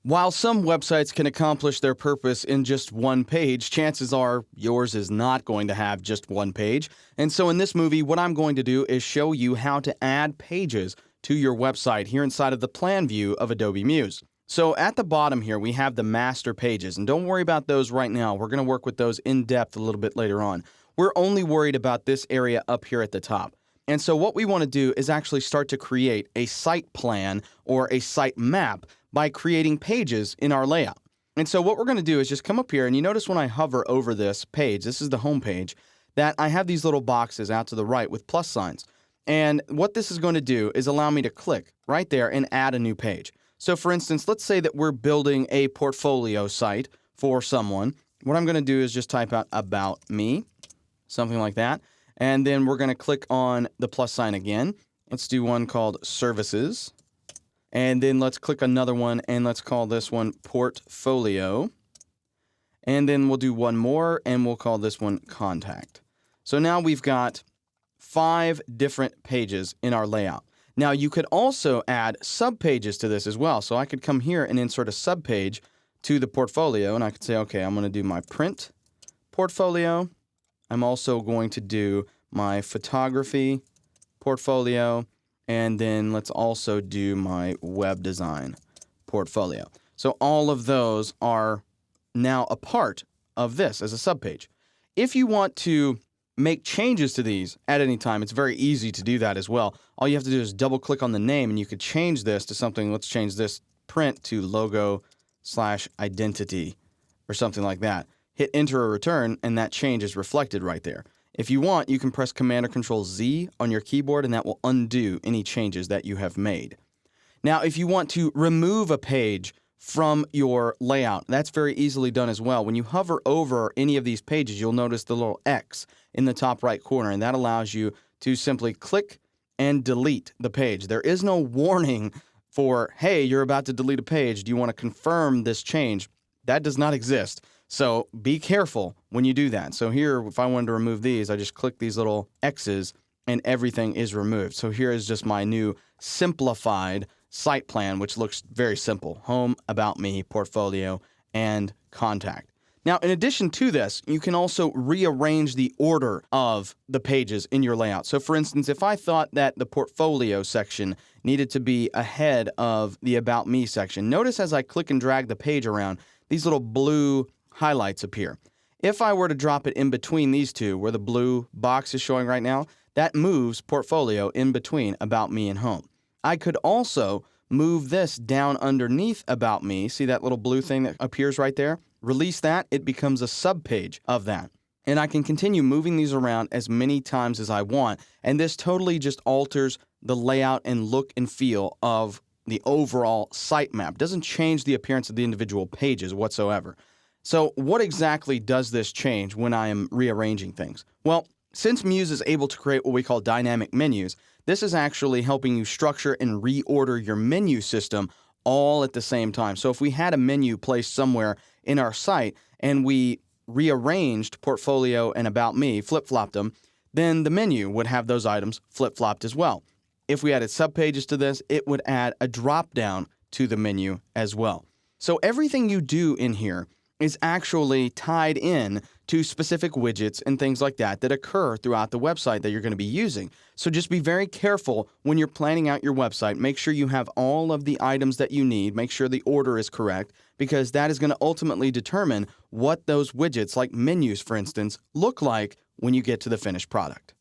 While some websites can accomplish their purpose in just one page, chances are yours is not going to have just one page. And so in this movie, what I'm going to do is show you how to add pages to your website here inside of the plan view of Adobe Muse. So at the bottom here, we have the master pages, and don't worry about those right now. We're going to work with those in depth a little bit later on. We're only worried about this area up here at the top. And so what we want to do is actually start to create a site plan or a site map by creating pages in our layout. And so what we're going to do is just come up here, and you notice when I hover over this page, this is the home page, that I have these little boxes out to the right with plus signs. And what this is going to do is allow me to click right there and add a new page. So for instance, let's say that we're building a portfolio site for someone. What I'm going to do is just type out about me, something like that. And then we're going to click on the plus sign again. Let's do one called services. And then let's click another one, and let's call this one portfolio. And then we'll do one more, and we'll call this one contact. So now we've got 5 different pages in our layout. Now you could also add subpages to this as well. So I could come here and insert a subpage to the portfolio, and I could say, okay, I'm going to do my print portfolio. I'm also going to do my photography portfolio. And then let's also do my web design portfolio. So all of those are now a part of this as a subpage. If you want to make changes to these at any time, it's very easy to do that as well. All you have to do is double click on the name, and you could change this to something. Let's change this print to logo/identity or something like that. Hit enter or return, and that change is reflected right there. If you want, you can press Command or Control Z on your keyboard, and that will undo any changes that you have made. Now, if you want to remove a page from your layout, that's very easily done as well. When you hover over any of these pages, you'll notice the little X in the top right corner, and that allows you to simply click and delete the page. There is no warning for, hey, you're about to delete a page. Do you want to confirm this change? That does not exist. So be careful when you do that. So here, if I wanted to remove these, I just click these little X's and everything is removed. So here is just my new simplified site plan, which looks very simple. Home, about me, portfolio, and contact. Now, in addition to this, you can also rearrange the order of the pages in your layout. So for instance, if I thought that the portfolio section needed to be ahead of the about me section, notice as I click and drag the page around, these little blue highlights appear. If I were to drop it in between these two, where the blue box is showing right now, that moves portfolio in between about me and home. I could also move this down underneath about me. See that little blue thing that appears right there? Release that, it becomes a subpage of that. And I can continue moving these around as many times as I want. And this totally just alters the layout and look and feel of the overall site map. Doesn't change the appearance of the individual pages whatsoever. So what exactly does this change when I am rearranging things? Well, since Muse is able to create what we call dynamic menus, this is actually helping you structure and reorder your menu system all at the same time. So if we had a menu placed somewhere in our site and we rearranged portfolio and about me, flip-flopped them, then the menu would have those items flip-flopped as well. If we added subpages to this, it would add a drop-down to the menu as well. So everything you do in here is actually tied in to specific widgets and things like that that occur throughout the website that you're going to be using. So just be very careful when you're planning out your website. Make sure you have all of the items that you need. Make sure the order is correct, because that is going to ultimately determine what those widgets, like menus, for instance, look like when you get to the finished product.